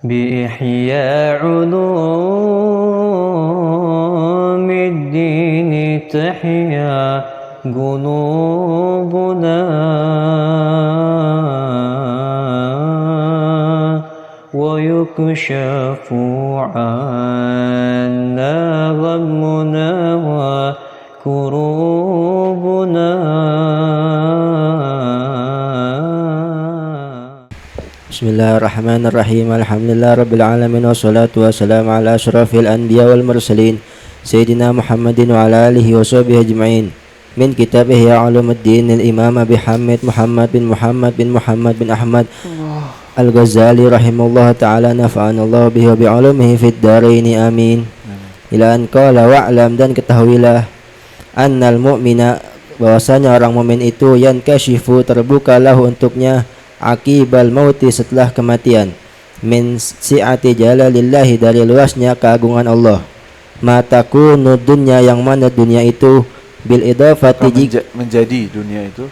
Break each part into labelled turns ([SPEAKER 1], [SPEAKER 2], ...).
[SPEAKER 1] بإحياء علوم الدين تحيا قلوبنا ويكشف عنا غمنا وكروبنا.
[SPEAKER 2] Bismillahirrahmanirrahim. Alhamdulillah rabbil alamin wassalatu wassalamu ala asyrafil anbiya wal mursalin Sayyidina Muhammadin wa ala alihi wa sahbihi ajma'in. Min kitab Ihya Ulumuddin al-Imam Abi Hamid Muhammad bin Muhammad bin Ahmad Al-Ghazali rahimahullah ta'ala, nafa'anallahu bihi wa bi'ulumihi fid dharaini amin. Ila an qala wa'lam, dan ketahuilah, annal mu'mina, bahwasanya orang mukmin itu yankashifu, terbuka lahu untuknya, akibal mauti, setelah kematian, min si'ati jalalillahi, dari luasnya keagungan Allah, matakunu dunya, yang mana dunia itu, bil idafati,
[SPEAKER 3] menjadi dunia itu,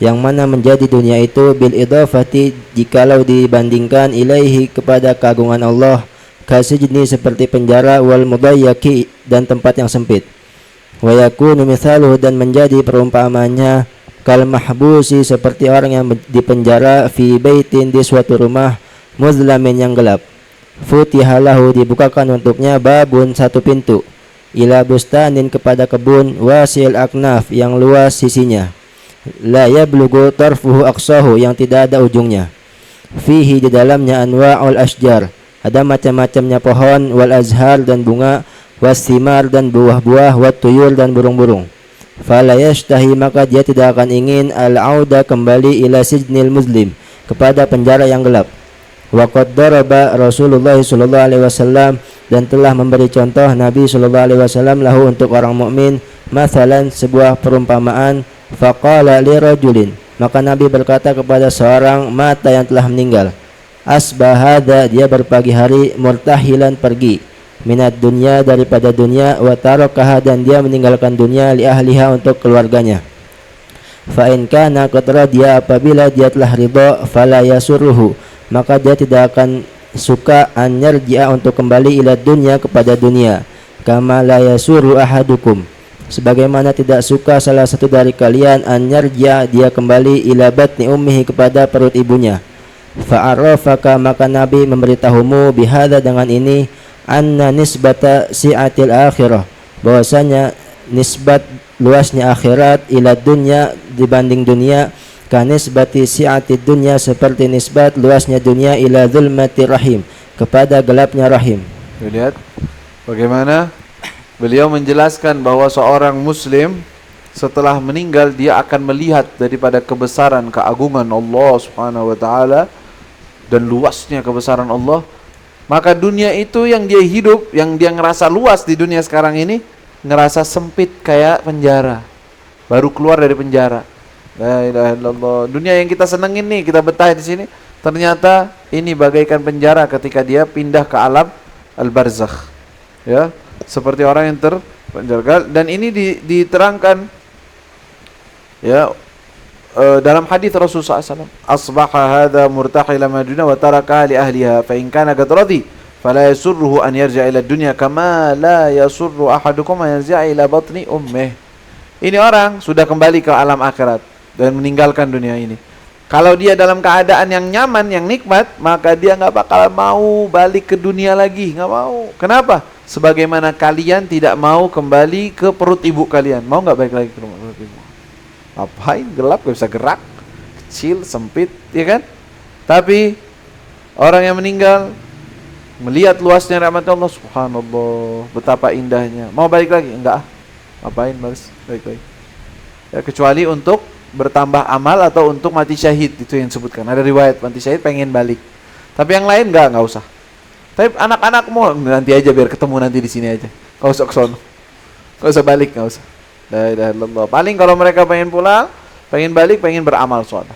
[SPEAKER 2] yang mana menjadi dunia itu, bil idafati, jikalau dibandingkan, ilaihi, kepada keagungan Allah, kasijni, seperti penjara, wal mudayyaki, dan tempat yang sempit, wa yakunu mithaluhu, dan menjadi perumpamannya, kal mahbusi, seperti orang yang dipenjara, fi baitin, di suatu rumah, muzlamin, yang gelap, futihalahu, dibukakan untuknya, babun, satu pintu, ila bustanin, kepada kebun, wasil aknaf, yang luas sisinya, la yablugu tarfuhu aqsahu, yang tidak ada ujungnya, fihi, di dalamnya, anwa'ul asjar, ada macam-macamnya pohon, wal azhar, dan bunga, wasimar, dan buah-buah, wat tuyul, dan burung-burung. Fala yashtahi, maka dia tidak akan ingin, al-auda, kembali, ila sijnil muslim, kepada penjara yang gelap. Wa qad daraba Rasulullah sallallahu alaihi wasallam, dan telah memberi contoh Nabi sallallahu alaihi wasallam, lahu, untuk orang mukmin, mathalan, sebuah perumpamaan. Faqala li rajulin, maka Nabi berkata kepada seorang mata yang telah meninggal, asbahada, dia berpagi hari, murtahilan, pergi, minat dunia, daripada dunia, wa tarakaha, dan dia meninggalkan dunia, li ahliha, untuk keluarganya. Fa in kana qad radiya, apabila dia telah ridha, fala yasurruhu, maka dia tidak akan suka, an yarji'a, untuk kembali, ila dunya, kepada dunia, kama la yasurru ahadukum, sebagaimana tidak suka salah satu dari kalian, an yarji'a, dia kembali, ila batni ummihi, kepada perut ibunya. Fa arafaka, maka Nabi memberitahumu, bihadza, dengan ini, anna nisbata si'atil akhirah, bahwasanya nisbat luasnya akhirat, ila dunya, dibanding dunia, ka nisbati si'atid dunya, seperti nisbat luasnya dunia, ila zulmati rahim, kepada gelapnya rahim.
[SPEAKER 3] lihat bagaimana beliau menjelaskan bahwa seorang muslim setelah meninggal, dia akan melihat daripada kebesaran keagungan Allah Subhanahu wa taala dan luasnya kebesaran Allah. Maka dunia itu yang dia hidup, yang dia ngerasa luas di dunia sekarang ini, ngerasa sempit kayak penjara. Baru keluar dari penjara. La ilaha illallah. Dunia yang kita senengin nih, kita betah di sini, ternyata ini bagaikan penjara ketika dia pindah ke alam al-barzakh. Ya, seperti orang yang terpenjara. Dan ini diterangkan, ya, dalam hadis Rasulullah SAW, asbaha hadha murtahila maduna wa taraka li ahliha, fa in kana qad radi fala yasurruhu an yarji'a ila dunya kama la yasurru ahadukum an yarji'a ila batni ummih. Ini orang sudah kembali ke alam akhirat dan meninggalkan dunia ini. Kalau dia dalam keadaan yang nyaman, yang nikmat, maka dia nggak bakal mau balik ke dunia lagi, nggak mau. Kenapa? Sebagaimana kalian tidak mau kembali ke perut ibu kalian. Mau nggak balik lagi ke perut ibu? Ngapain? Gelap, gak bisa gerak, kecil, sempit, ya kan? Tapi orang yang meninggal melihat luasnya rahmat Allah, subhanallah, betapa indahnya. Mau balik lagi? Enggak. Ngapain balik lagi? Ya, kecuali untuk bertambah amal atau untuk mati syahid, itu yang disebutkan. Ada riwayat mati syahid pengen balik. Tapi yang lain enggak usah. Tapi anak-anak mau nanti aja, biar ketemu nanti di sini aja. Enggak usah ke sono. Enggak usah balik, enggak usah. La ilaha illallah. Paling kalau mereka pengen pulang, pengen balik, pengen beramal soleh.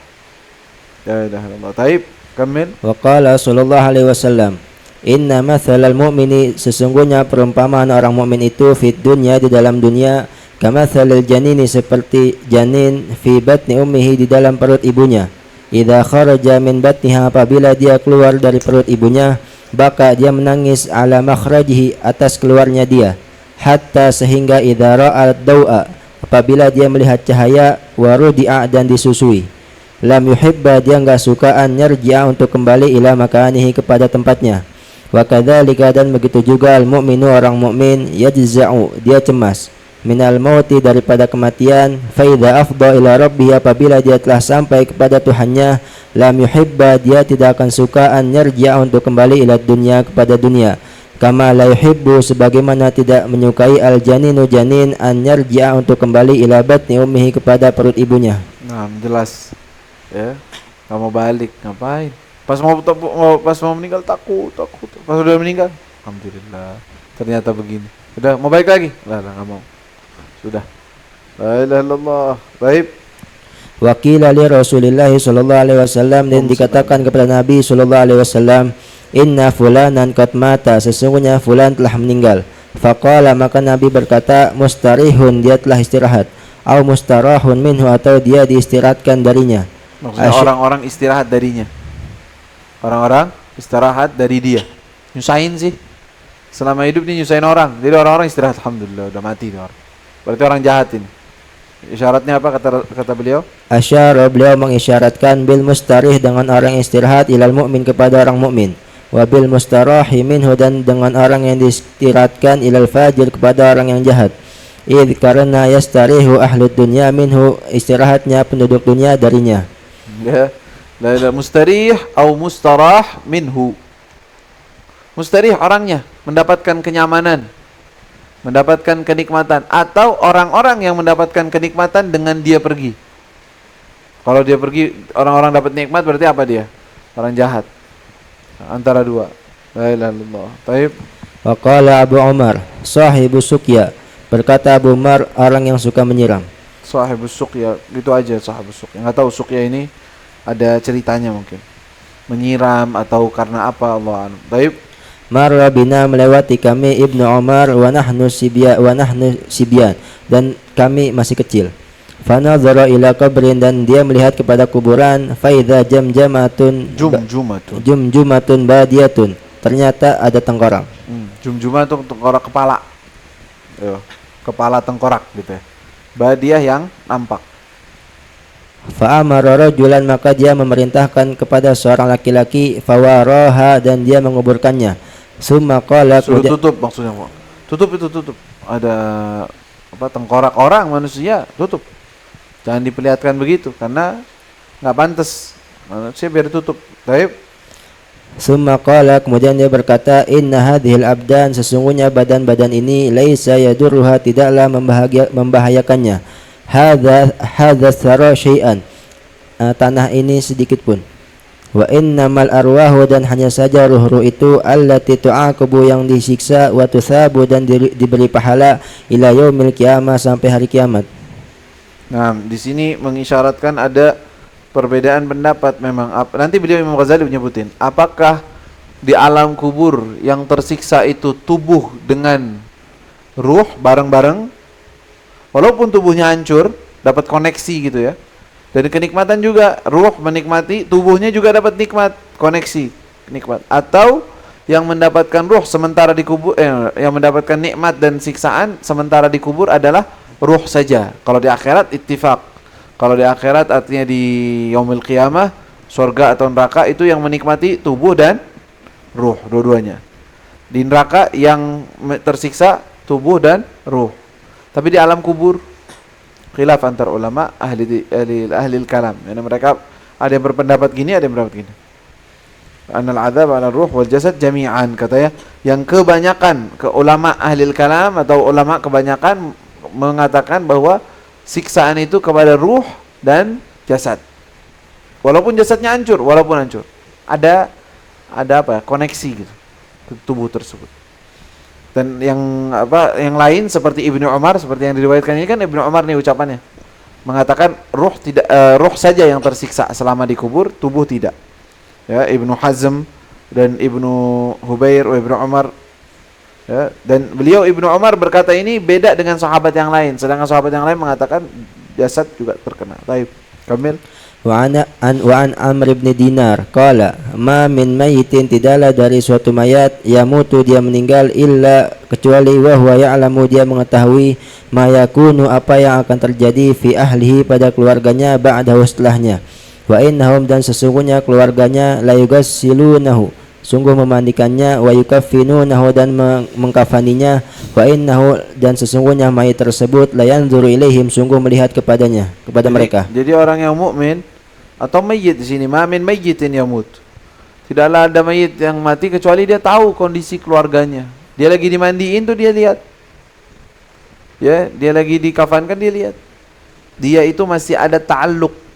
[SPEAKER 3] La ilaha illallah. Taib, kamil.
[SPEAKER 2] Wa qala sallallahu alaihi wasallam, inna mathalal mu'mini, sesungguhnya perumpamaan orang mukmin itu, fid dunya, di dalam dunia, kamathalil janini, seperti janin, fi batni ummihi, di dalam perut ibunya. Idza kharaja min batniha, apabila dia keluar dari perut ibunya, Baka dia menangis ala makhrajihi, atas keluarnya dia, hatta sehingga idza ra'at dawa, apabila dia melihat cahaya, warudi'a dan disusui, lam yuhibba, dia enggak suka an yarji'a, untuk kembali ila makanihi, kepada tempatnya. Wa kadzalika, dan begitu juga al mu'minu, orang mukmin, yajza'u, dia cemas, minal mauti, daripada kematian, fa idza afdha ila rabbih, apabila dia telah sampai kepada Tuhannya, lam yuhibba, dia tidak akan suka an yarji'a, untuk kembali ila dunia, kepada dunia, kama la yuhibbu, sebagaimana tidak menyukai al janinu, janin, an yarji'a, untuk kembali ila batni ummihi, kepada perut ibunya.
[SPEAKER 3] Nah, jelas ya. Nggak mau balik, ngapain? Pas mau meninggal takut. Pas udah meninggal, alhamdulillah, ternyata begini. Udah mau balik lagi? Lah, nggak mau. Sudah. La ilaha illallah. Baik.
[SPEAKER 2] Wakila li Rasulillah sallallahu alaihi wasallam, dan dikatakan kepada Nabi sallallahu alaihi wasallam, inna fulanan qad mata, sesungguhnya fulan telah meninggal. Faqala, maka Nabi berkata, mustarihun, dia telah istirahat, au mustarahun minhu, atau dia diistirahatkan darinya.
[SPEAKER 3] Maksudnya orang-orang istirahat darinya. Orang-orang istirahat dari dia. Nyusahin sih. Selama hidup nih nyusahin orang. Jadi orang-orang istirahat, alhamdulillah udah mati nih orang. Berarti orang jahat ini. Isyaratnya apa kata beliau?
[SPEAKER 2] Asyara, beliau mengisyaratkan, bil mustarih, dengan orang yang istirahat, ilal mu'min, kepada orang mukmin, wa bil mustarahi minhu, dan dengan orang yang diistirahatkan, ilal fajir, kepada orang yang jahat. Idh, karena yastarihu ahlud dunya minhu, istirahatnya penduduk dunia darinya.
[SPEAKER 3] Ya. La mustarih atau mustarah minhu. Mustarih orangnya mendapatkan kenyamanan, mendapatkan kenikmatan, atau orang-orang yang mendapatkan kenikmatan dengan dia pergi. Kalau dia pergi, orang-orang dapat nikmat, berarti apa dia? Orang jahat. Antara dua. La ilaha illallah. Baik.
[SPEAKER 2] Wa qala Abu Umar, sahibu suqya, berkata Abu Umar, orang yang suka menyiram.
[SPEAKER 3] Sahibus suqya, gitu aja sahibus suqya. Enggak tahu suqya ini ada ceritanya mungkin. Menyiram atau karena apa, Allah a'lam. Baik.
[SPEAKER 2] Marra bina, melewati kami, Ibnu Umar, wa nahnu sibyan, dan kami masih kecil. Fanadhara ila qabrin, dan dia melihat kepada kuburan, fa idza jumjumatun badiyatun, ternyata ada tengkorak.
[SPEAKER 3] Jumjumah itu tengkorak kepala. Kepala tengkorak gitu ya. Badiah yang nampak.
[SPEAKER 2] Fa amara rajulan, maka dia memerintahkan kepada seorang laki-laki, fawaraha, dan dia menguburkannya. Summa qala,
[SPEAKER 3] suruh tutup, maksudnya tutup itu tutup. Ada apa, tengkorak orang manusia, tutup. Jangan diperlihatkan begitu karena nggak pantas. Manusia biar tutup. Baik.
[SPEAKER 2] Summa qala, kemudian dia berkata, inna hadhil abdan, sesungguhnya badan-badan ini, laisa yadurruha, tidaklah membahayakannya, hadza sara syai'an, tanah ini sedikit pun. Wa innamal arwahu, dan hanya saja ruh-ruh itu, allati tu'aqabu, yang disiksa, wa tuthabu, dan diberi pahala, ila yaumil qiyamah, sampai hari kiamat.
[SPEAKER 3] Nah, di sini mengisyaratkan ada perbedaan pendapat memang. Nanti beliau Imam Ghazali menyebutin, apakah di alam kubur yang tersiksa itu tubuh dengan ruh bareng-bareng, walaupun tubuhnya hancur, dapat koneksi gitu ya. Dan kenikmatan juga, ruh menikmati, tubuhnya juga dapat nikmat, koneksi, nikmat. Atau yang mendapatkan ruh sementara di kubur, yang mendapatkan nikmat dan siksaan sementara di kubur adalah ruh saja. Kalau di akhirat ittifaq. Kalau di akhirat artinya di yaumil qiyamah, surga atau neraka, itu yang menikmati tubuh dan ruh, dua-duanya. Di neraka yang tersiksa tubuh dan ruh. Tapi di alam kubur khilaf antar ulama ahli kalam. Yani mereka ada yang berpendapat gini, ada yang berpendapat gini. Annal adzab 'ala ruh wal jasad jami'an, katanya yang kebanyakan ke ulama ahli kalam atau ulama kebanyakan mengatakan bahwa siksaan itu kepada ruh dan jasad. Walaupun jasadnya hancur, ada apa? Koneksi gitu ke tubuh tersebut. Dan yang lain seperti Ibnu Umar, seperti yang diriwayatkan ini kan Ibnu Umar nih ucapannya, mengatakan ruh tidak, ruh saja yang tersiksa selama dikubur, tubuh tidak. Ya, Ibnu Hazm dan Ibnu Hubair, Ibnu Umar. Ya, dan beliau Ibnu Umar berkata ini beda dengan sahabat yang lain, sedangkan sahabat yang lain mengatakan jasad juga terkena. Baik, Kamil.
[SPEAKER 2] Wa an Amr ibn Dinar qala ma min mayyitin, tidaklah dari suatu mayat yamutu dia meninggal illa kecuali wa huwa ya'lamu dia mengetahui ma yakunu apa yang akan terjadi fi ahlihi pada keluarganya ba'dahu setelahnya. Wa innahum, dan sesungguhnya keluarganya la yugassilunahu, sungguh memandikannya, wa yukaffinunahu, dan mengkafaninya, wa innahu, dan sesungguhnya mayit tersebut la yanzuru ilaihim, sungguh melihat kepadanya, kepada mereka.
[SPEAKER 3] Jadi orang yang mukmin atau mayit di sini, ma min mayyitin yamut. Tidaklah ada mayit yang mati kecuali dia tahu kondisi keluarganya. Dia lagi dimandiin tuh dia lihat. Ya, dia lagi dikafankan dia lihat. Dia itu masih ada ta'alluq.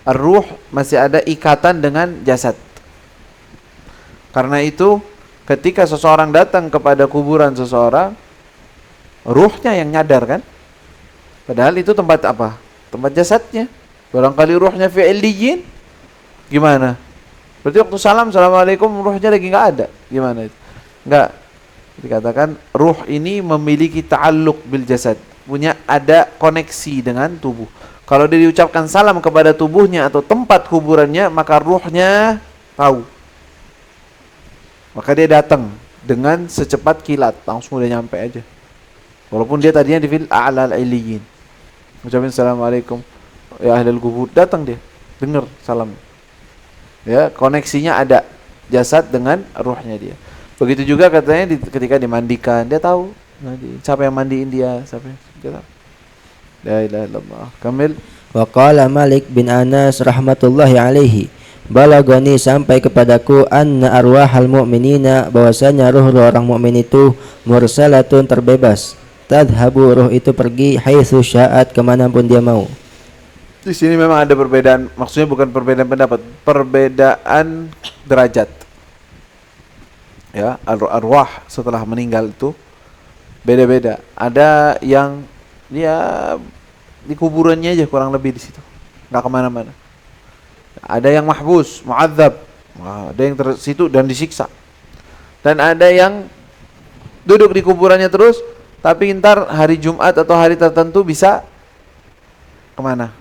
[SPEAKER 3] Ar-ruh masih ada ikatan dengan jasad. Karena itu ketika seseorang datang kepada kuburan seseorang, ruhnya yang nyadar kan? Padahal itu tempat apa? Tempat jasadnya. Barangkali ruhnya fi illiyin, gimana? Berarti waktu salam, assalamualaikum, ruhnya lagi nggak ada. Gimana itu? Nggak. Dikatakan ruh ini memiliki ta'alluq bil jasad, punya ada koneksi dengan tubuh. Kalau dia diucapkan salam kepada tubuhnya atau tempat kuburannya, maka ruhnya tahu. Maka dia datang dengan secepat kilat, langsung udah nyampe aja. Walaupun dia tadinya di fil a'lal illiyin. Ucapin assalamualaikum ya ahlul kubur, datang dia, dengar salam. Ya, koneksinya ada jasad dengan ruhnya dia. Begitu juga katanya ketika dimandikan, dia tahu siapa yang mandiin dia, siapa yang dia tahu. La ilaha illallah. Kamil.
[SPEAKER 2] Wa qala Malik bin Anas rahmatullahi alaihi, balagani, sampai kepadaku, anna arwahal mu'minina, bahwasanya ruh orang mukmin itu mursalatun, terbebas, tadhabu, ruh itu pergi, haitsu sya'at, kemanapun dia mau.
[SPEAKER 3] Di sini memang ada perbedaan, maksudnya bukan perbedaan pendapat, perbedaan derajat. Ya, arwah setelah meninggal itu beda-beda. Ada yang dia di kuburannya aja kurang lebih di situ, nggak kemana-mana. Ada yang mahbus, mu'adzab, ada yang situ dan disiksa. Dan ada yang duduk di kuburannya terus, tapi ntar hari Jumat atau hari tertentu bisa kemana.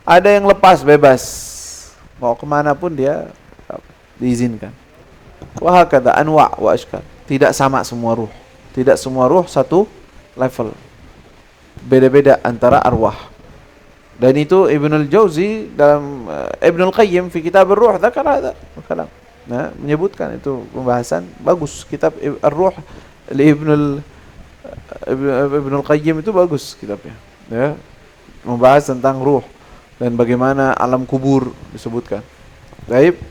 [SPEAKER 3] Ada yang lepas, bebas, mau kemana pun dia diizinkan. Wa hakadha anwa' wa ashkal. Tidak sama semua ruh. Tidak semua ruh satu level. Beda-beda antara arwah. Dan itu Ibnul Jauzi dalam Ibnul Qayyim fi kitab Ar-Ruh dzakara hada kalam. Nah, menyebutkan itu pembahasan bagus, kitab Ar-Ruh li Ibnul Qayyim itu bagus kitabnya. Ya, membahas tentang ruh dan bagaimana alam kubur disebutkan. Baik.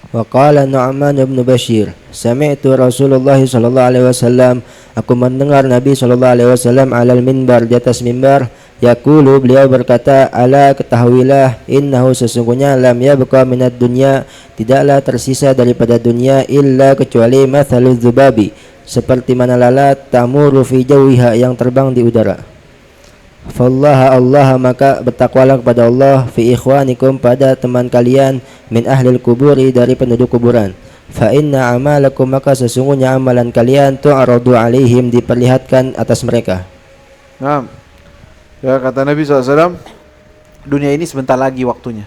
[SPEAKER 2] Wa qala Nu'man bin Bashir, sami'tu Rasulullah sallallahu alaihi wasallam, aku mendengar Nabi sallallahu alaihi wasallam alal minbar, di atas mimbar, yaqulu, beliau berkata, ala ketahuilah, innahu, sesungguhnya, lam yabqa minad dunya, tidaklah tersisa daripada dunia, illa kecuali mathaluz zubabi, seperti mana lalat, tamuru fi jawiha, yang terbang di udara. Fallaha Allah, maka bertakwalah kepada Allah, fi ikhwanikum, pada teman kalian, min ahlil kuburi, dari penduduk kuburan. Fa inna amalakum, maka sesungguhnya amalan kalian, tu'radu alaihim, diperlihatkan atas mereka.
[SPEAKER 3] Nah, ya kata Nabi SAW, dunia ini sebentar lagi waktunya,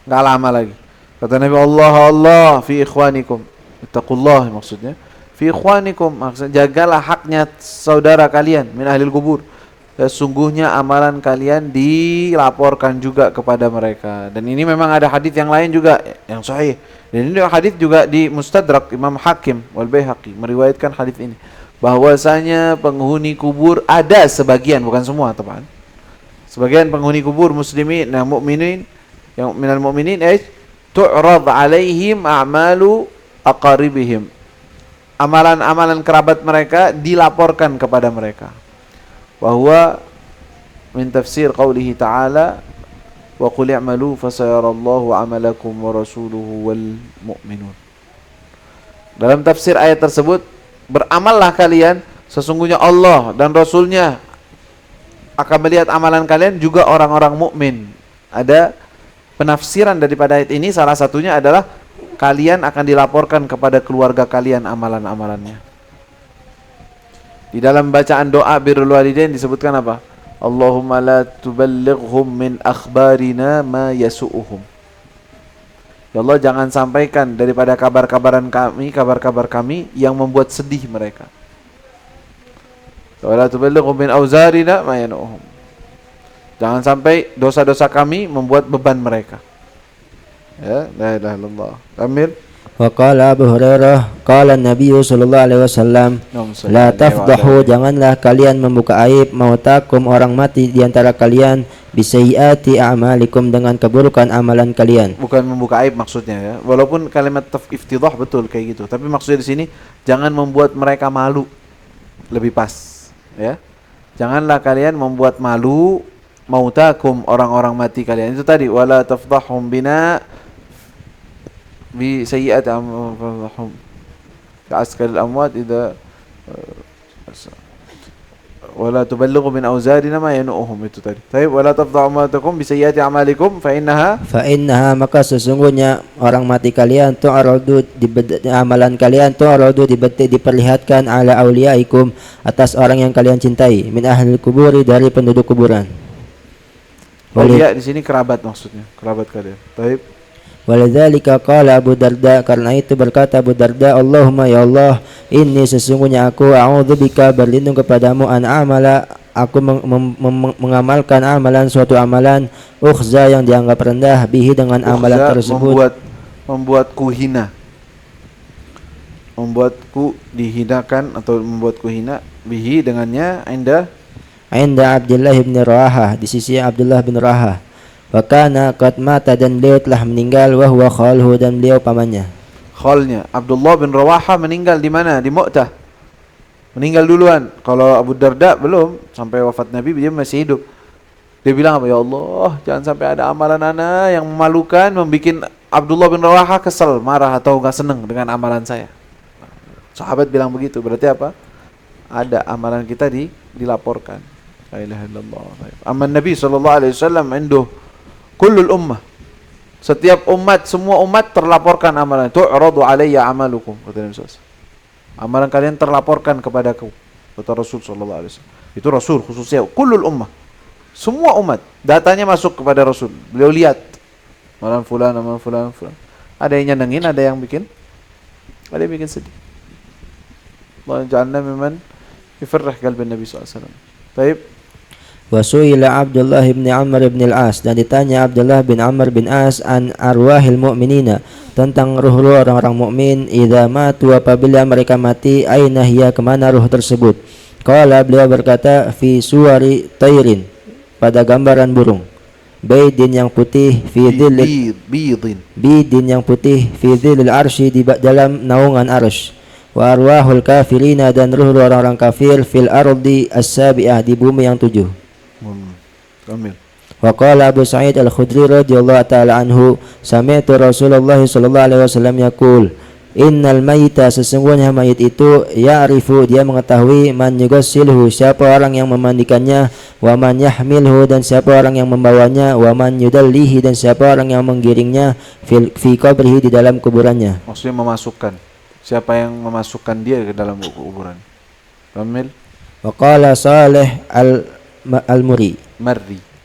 [SPEAKER 3] nggak lama lagi. Kata Nabi, Allah fi ikhwanikum, ittaqullah, maksudnya fi ikhwanikum, maksudnya jagalah haknya saudara kalian, min ahlil kubur. Sesungguhnya amalan kalian dilaporkan juga kepada mereka. Dan ini memang ada hadis yang lain juga yang sahih. Dan ini hadis juga di Mustadrak Imam Hakim wal Baihaqi meriwayatkan hadis ini, bahwasanya penghuni kubur ada sebagian, bukan semua teman. Sebagian penghuni kubur muslimin, nah mukminin, yang minal mukminin, tu'rad alaihim a'malu aqaribihim. Amalan-amalan kerabat mereka dilaporkan kepada mereka. Bahwa min tafsir qaulihi ta'ala, wa qul i'malu fasayarallahu 'amalakum wa rasuluhu wal mu'minun. Dalam tafsir ayat tersebut, beramallah kalian, sesungguhnya Allah dan Rasulnya akan melihat amalan kalian, juga orang-orang mukmin. Ada penafsiran daripada ayat ini, salah satunya adalah kalian akan dilaporkan kepada keluarga kalian amalan-amalannya. Di dalam bacaan doa birrul walidain disebutkan apa? Allahumma la tuballighhum min akhbarina ma yasu'uhum. Ya Allah, jangan sampaikan daripada kabar-kabar kami yang membuat sedih mereka. Wa la tuballighhum min auzarina ma yanu'uhum. Jangan sampai dosa-dosa kami membuat beban mereka. Ya, la ilaha illallah. Amir.
[SPEAKER 2] Wa qala Abu Hurairah, qala Nabi sallallahu alaihi wasallam, la tafdahu, janganlah kalian membuka aib mautakum, orang mati di antara kalian, bisayyiati a'malikum, dengan keburukan amalan kalian.
[SPEAKER 3] Bukan membuka aib maksudnya ya. Walaupun kalimat iftidah betul kayak gitu, tapi maksudnya di sini jangan membuat mereka malu. Lebih pas, ya. Janganlah kalian membuat malu mautakum, orang-orang mati kalian. Itu tadi, wala tafdahum bina bi sayyi'ati amwalihim ka'askal al-amwat idza wala tuballighu min awzarina ma yanu'uhum, itu tadi. Baik, wala tafdhu amwatakum bi sayyi'ati a'malikum fa innaha, maka sesungguhnya orang mati kalian tu'aradu, amalan kalian tu'aradu, diperlihatkan ala auliyaikum, atas orang yang kalian cintai, min ahli kuburi, dari penduduk kuburan. Auliya di sini kerabat maksudnya, kerabat kalian. Baik.
[SPEAKER 2] Walidzalika qala Abu Darda, karena itu berkata Abu Darda, Allahumma ya Allah, inni sesungguhnya aku a'udzubika, berlindung kepadamu, an amala, aku mengamalkan amalan, suatu amalan, ukhza, yang dianggap rendah, bihi, dengan amalan tersebut,
[SPEAKER 3] membuatku hina, membuatku dihinakan atau membuatku hina, bihi, dengannya, inda
[SPEAKER 2] Abdullah bin Rawaha, di sisi Abdullah bin Rawaha. Wa kana qad mata, dan beliau telah meninggal, wa huwa khalhu, dan beliau pamannya.
[SPEAKER 3] Khalnya Abdullah bin Rawaha meninggal di mana? Di Mu'tah. Meninggal duluan. Kalau Abu Darda belum, sampai wafat Nabi dia masih hidup. Dia bilang apa? Ya Allah, jangan sampai ada amalan ana yang memalukan, membuat Abdullah bin Rawaha kesel, marah atau enggak senang dengan amalan saya. Sahabat bilang begitu. Berarti apa? Ada amalan kita dilaporkan. La ilaha illallah. Aman Nabi sallallahu alaihi wasallam indah kullul ummah, setiap umat, semua umat terlaporkan amalan. Tu'radu alayya amalukum, kata Nabi SAW. Amalan kalian terlaporkan kepadaku, kata Rasul sallallahu alaihi wasallam. Itu Rasul khususnya, kullul ummah, semua umat datanya masuk kepada Rasul. Beliau lihat amalan fulan, amalan fulan, fulan. Ada yang nyenengin, ada yang bikin sedih. Allah ja'alna mimman yufrih qalbi Nabi sallallahu alaihi wasallam. Baik.
[SPEAKER 2] Wa su'ila Abdullah bin Amr bin al-As, dan ditanya Abdullah bin Amr bin As an arwahil mu'minina, tentang ruh-ruh orang-orang mukmin, idza matu, apabila mereka mati, aina hiya, kemana ruh tersebut. Qala, beliau berkata, fi suwari tayrin, pada gambaran burung, baydin, yang putih, fi dhillil bidin, yang putih, fi dhillil arsy, di dalam naungan arsy. Wa arwahul kafirina, dan ruh-ruh orang-orang kafir, fil ardi as-sabi'ah, di bumi yang 7.
[SPEAKER 3] Kamil.
[SPEAKER 2] Wa qala Abu Sa'id Al-Khudri radhiyallahu ta'ala anhu, sami'tu Rasulullah sallallahu alaihi wasallam yaqul, innal mayita, sesungguhnya mayit itu, ya'rifu, dia mengetahui, man yughassilhu, siapa orang yang memandikannya, wa man yahmilhu, dan siapa orang yang membawanya, wa man yudallihi, dan siapa orang yang menggiringnya, fi qabrihi, di dalam kuburannya.
[SPEAKER 3] Maksudnya memasukkan, siapa yang memasukkan dia ke dalam kuburan. Kamil.
[SPEAKER 2] Wa qala Salih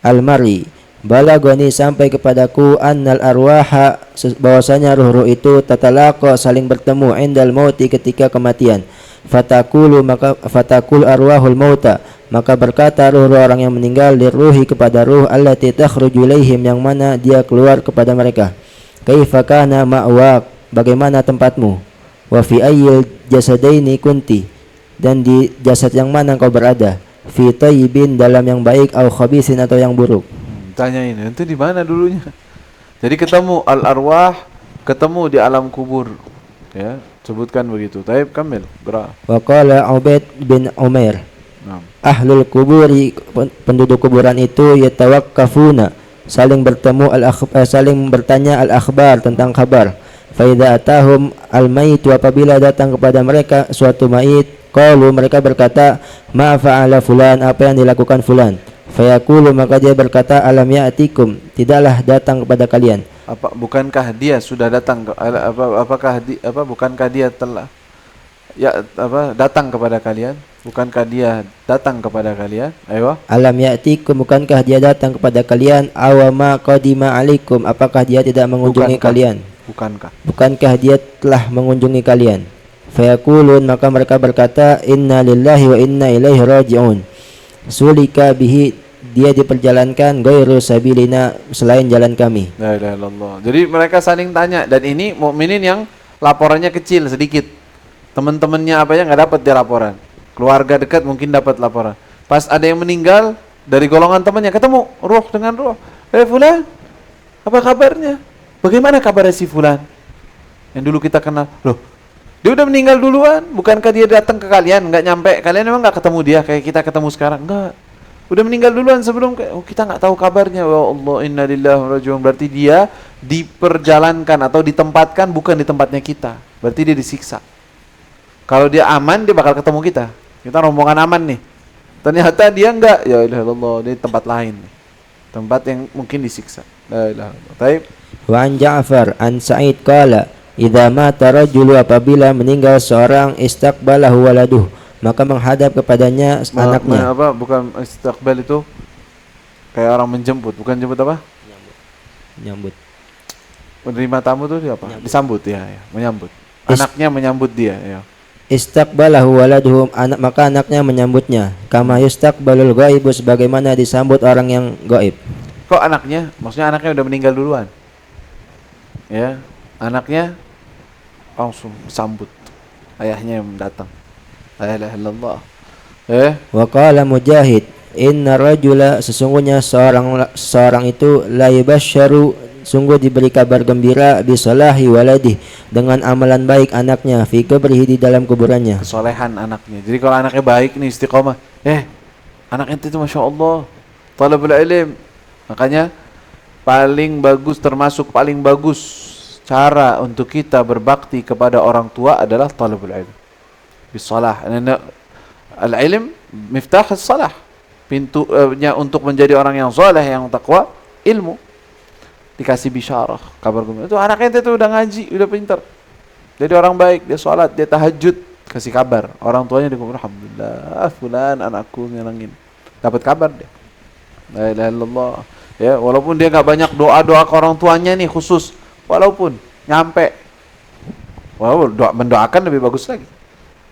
[SPEAKER 2] Al-Mari, balagoni, sampai kepadaku, annal arwaha, bahwasanya ruh-ruh itu, tatalaqa, saling bertemu, indal mauti, ketika kematian. Fatakul arwahul mauta, maka berkata ruh-ruh orang yang meninggal, liruhi, kepada ruh, allati takhruju ilaihim, yang mana dia keluar kepada mereka. Kaifa kana ma'wak, bagaimana tempatmu? Wa fi ayyil jasadaini kunti, dan di jasad yang mana engkau berada? Fi tayyibin, dalam yang baik, au khabisin, atau yang buruk.
[SPEAKER 3] Tanya ini, itu di mana dulunya? Jadi ketemu al-arwah, ketemu di alam kubur. Ya, sebutkan begitu. Taib Kamil.
[SPEAKER 2] Wa qala Ubaid bin Umair, ahlul kuburi, penduduk kuburan itu, yatawaqqafuna, saling bertanya al-akhbar, tentang kabar. Fa idza atahum al-mayit, apabila datang kepada mereka suatu mayit, qalu, mereka berkata, ma fa'ala fulan, apa yang dilakukan fulan. Fayaqulu, maka dia berkata, alam ya'tikum, tidaklah datang kepada kalian.
[SPEAKER 3] Bukankah dia sudah datang? Bukankah dia telah datang kepada kalian? Bukankah dia datang kepada kalian? Ayo.
[SPEAKER 2] Alam ya'tikum, bukankah dia datang kepada kalian? Awama qadima alaikum, apakah dia tidak mengunjungi
[SPEAKER 3] Bukankah?
[SPEAKER 2] kalian?
[SPEAKER 3] Bukankah?
[SPEAKER 2] Dia telah mengunjungi kalian? Fayaqulun, maka mereka berkata, inna lillahi wa inna ilaihi raji'un. Sulika bihi, dia diperjalankan ghairu sabilina, selain jalan kami.
[SPEAKER 3] La ilaha illallah. Jadi mereka saling tanya, dan ini mukminin yang laporannya kecil sedikit. Teman-temannya apa ya nggak dapat dia laporan. Keluarga dekat mungkin dapat laporan. Pas ada yang meninggal dari golongan temannya, ketemu ruh dengan ruh. Fulan, apa kabarnya? Bagaimana kabar si Fulan? Yang dulu kita kenal. Loh, dia udah meninggal duluan. Bukankah dia datang ke kalian? Nggak nyampe. Kalian memang nggak ketemu dia kayak kita ketemu sekarang? Enggak. Udah meninggal duluan sebelum kita nggak tahu kabarnya. Ya Allah, inna lillahi wa inna ilaihi raji'un. Berarti dia diperjalankan atau ditempatkan bukan di tempatnya kita. Berarti dia disiksa. Kalau dia aman, dia bakal ketemu kita. Kita rombongan aman nih. Ternyata dia enggak. Ya ilaha illallah, dia di tempat lain nih. Tempat yang mungkin disiksa. La ilaha illallah. Taib.
[SPEAKER 2] Wa an Ja'far an Sa'id qala, idza mata rajulu, apabila meninggal seorang, istaqbalahu waladuh, maka menghadap kepadanya anaknya.
[SPEAKER 3] Apa? Bukan istiqbal itu kayak orang menjemput, bukan jemput apa?
[SPEAKER 2] Menyambut.
[SPEAKER 3] Menerima tamu tuh dia apa? Menyambut. Disambut ya, menyambut. Anaknya menyambut dia, ya.
[SPEAKER 2] Istaqbalahu waladuhum, maka anaknya menyambutnya. Kama yustaqbalul ghaibu, sebagaimana disambut orang yang gaib.
[SPEAKER 3] Kok anaknya? Maksudnya anaknya udah meninggal duluan. Ya, anaknya langsung sambut. Ayahnya yang datang. La ilaha illallah.
[SPEAKER 2] Wa qala Mujahid, inna rajula, sesungguhnya seorang itu la yubasyaru, sungguh diberi kabar gembira bisalahi waladih, dengan amalan baik anaknya, fi qabrihi, di dalam kuburannya.
[SPEAKER 3] Kesolehan anaknya. Jadi kalau anaknya baik nih, istiqomah, anak ente itu masya Allah talabul ilm. Makanya paling bagus cara untuk kita berbakti kepada orang tua adalah talabul ilm bisalah. Al-ilm miftah as-salah. Pintunya untuk menjadi orang yang saleh, yang takwa, ilmu. Dikasih bisyarah, kabar gembira. Itu anaknya itu udah ngaji, udah pintar. Jadi orang baik, dia sholat, dia tahajud, kasih kabar. Orang tuanya di kubur, alhamdulillah, fulan anakku nyenengin. Dapat kabar dia. La ilaha illallah. Ya, walaupun dia enggak banyak doa-doa ke orang tuanya nih khusus, walaupun nyampe. Mendoakan lebih bagus lagi.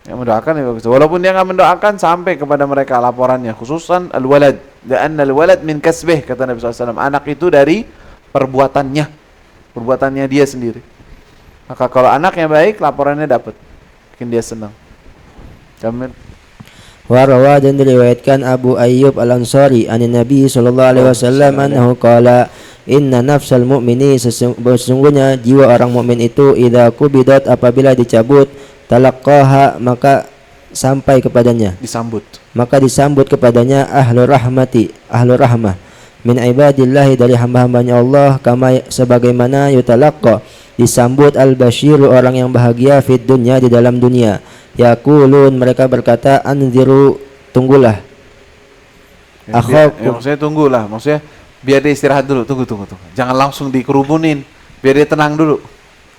[SPEAKER 3] Ya, mendoakan lebih bagus. Walaupun dia enggak mendoakan, sampai kepada mereka laporannya, khususan al-walad. Li'anna al-walad min kasbih, kata Nabi SAW. Anak itu dari perbuatannya dia sendiri. Maka kalau anaknya baik, laporannya dapat, mungkin dia senang. Amin.
[SPEAKER 2] Wa rawa, dan diriwayatkan Abu Ayyub Al-Ansari an Nabi sallallahu alaihi wasallam annahu qala, inna nafsal mu'mini, sesungguhnya jiwa orang mukmin itu, idza kubidat, apabila dicabut, talaqqaha, maka sampai kepadanya, maka disambut kepadanya ahlur rahmah min ibadillahi, dari hamba-hambanya Allah, kama, sebagaimana yutalaqqa, disambut al-basyiru, orang yang bahagia, fid dunya, di dalam dunia. Yaqulun, mereka berkata, anziru, tunggulah.
[SPEAKER 3] Maksudnya tunggulah, maksudnya biar dia istirahat dulu, tunggu. Jangan langsung dikerumunin, biar dia tenang dulu.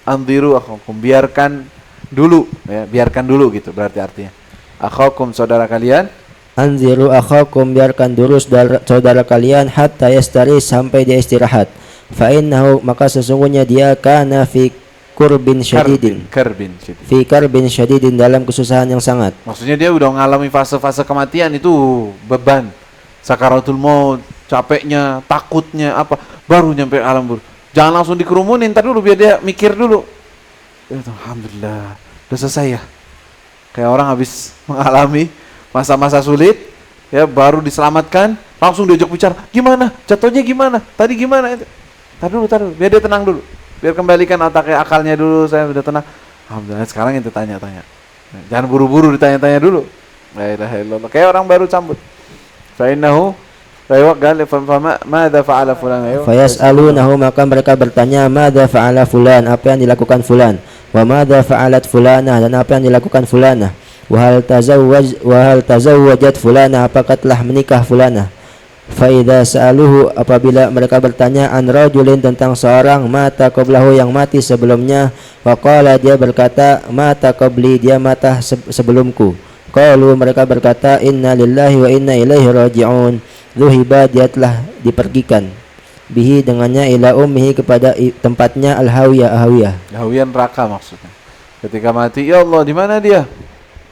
[SPEAKER 3] Anziru akhakum, biarkan dulu gitu, berarti artinya. Akhakum, saudara kalian.
[SPEAKER 2] Anziru akhakum, biarkan dulu saudara kalian, hatta yastari, sampai dia istirahat. Fa innahu, maka sesungguhnya dia, kana fi karbin syadidin, dalam kesusahan yang sangat.
[SPEAKER 3] Maksudnya dia udah mengalami fase-fase kematian, itu beban, sakaratul maut, capeknya, takutnya, apa, baru nyampe alam barzakh. Jangan langsung dikerumunin, ntar dulu, biar dia mikir dulu. Alhamdulillah, udah selesai ya. Kayak orang habis mengalami masa-masa sulit, ya, baru diselamatkan, langsung diajak bicara, gimana, jatuhnya gimana, tadi gimana. Tar dulu, biar dia tenang dulu, biar kembalikan akalnya dulu. Saya udah tenang, alhamdulillah. Sekarang itu tanya-tanya, jangan buru-buru ditanya-tanya dulu. La ilaha illallah. Kayak orang baru sambut. Fa innahu madza fa'ala fulan.
[SPEAKER 2] Fayas'alunahu, maka mereka bertanya, madza fa'ala fulan, apa yang dilakukan fulan. Wa madza fa'alat fulanah, dan apa yang dilakukan fulanah. Wa hal tazawwajat fulanah, apakah telah menikah fulanah. Fa idza sa'aluhu, apabila mereka bertanya, an rajulin, tentang seorang, mata qablahu, yang mati sebelumnya, wa qala, dia berkata, mata qabli, dia mati sebelumku. Qalu, mereka berkata, inna lillahi wa inna ilaihi raji'un. Zuhiba, dia telah dipergikan. Bihi, dengannya, ila ummihi, kepada tempatnya, al-hawiyah, hawiyah.
[SPEAKER 3] Hawiyah neraka maksudnya. Ketika mati, ya Allah, di mana dia?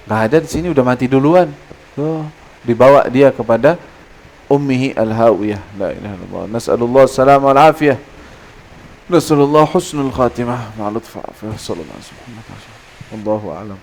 [SPEAKER 3] Nggak ada di sini, udah mati duluan. Tuh, dibawa dia kepada ummihi al-hawiyah. La ilaha illallah. Nas'alullah salam wal afiyah. Nas'alullah husnul khatimah. Ma'alutfa. Sallallahu alaihi wasallam. Allahu a'lam.